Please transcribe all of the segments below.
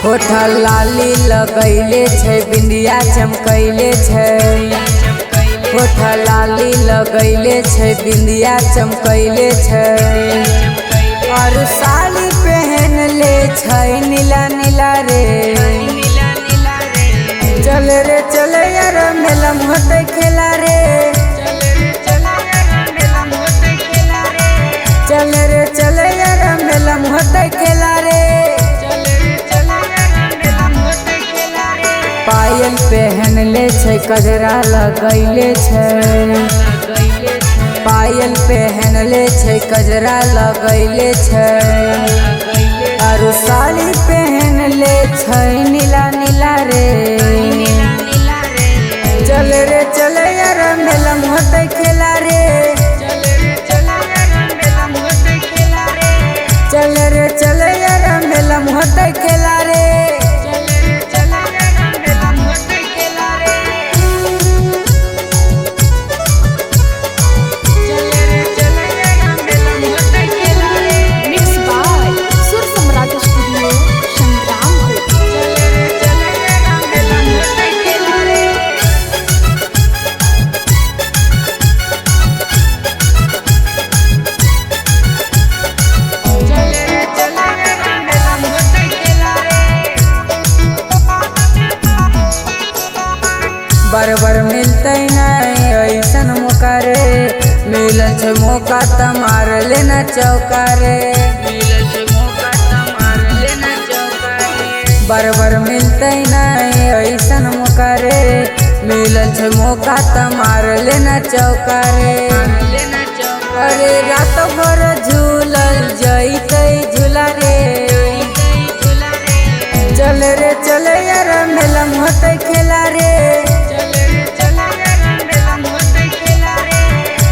होठा लाली लगैले छै, बिंदिया चमकैले छै। होठा लाली लगैले छै, बिंदिया चमकैले छै। और साड़ी पहन ले छै नीला नीला रे। चल रे चल यार मेला होते खेला रे। चल रे चल यार मेला होते खेला रे। पायल पहन ले छै, कजरा लगैले छै। पायल पहन ले छै, कजरा लगैले छै। और साड़ी पहन ले छै नीला नीला रे। चल रे चल यार मेला होते खेला रे। चल रे चल यार मेला होते खेला रे। बार बार मिलते नहीं ऐसन मौका रे। मिलन छै मौका त मार लेना चौका रे। बार बार मिलते नहीं ऐसन मौका रे। मिलन छै मौका त मार लेना चौका रे। अरे रात भर झूलल जैते झूला रे। चल रे चल यार मेला होते खेला रे।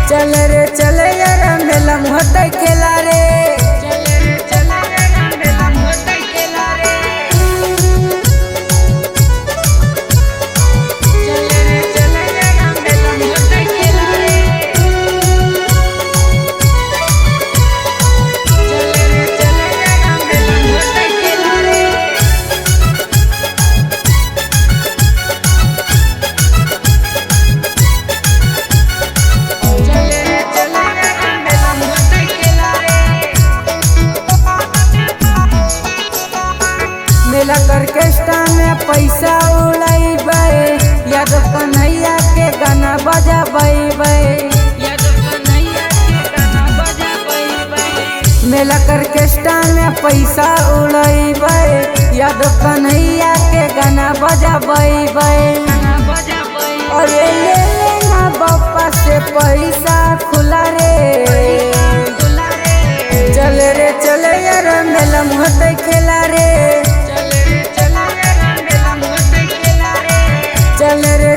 चल रे चल यार मेला होते खेला रे। मेला ऑर्केस्ट्रा में पैसा उड़ाइबे, यादव कन्हैया के गाना बजाबे। मेला ऑर्केस्ट्रा में पैसा उड़ाइबे, यादव कन्हैया के गाना बजाबे। अरे ले लेना बापा से पैसा खुला रे। चल रे चल यार मेला होते खेला रे। चल रे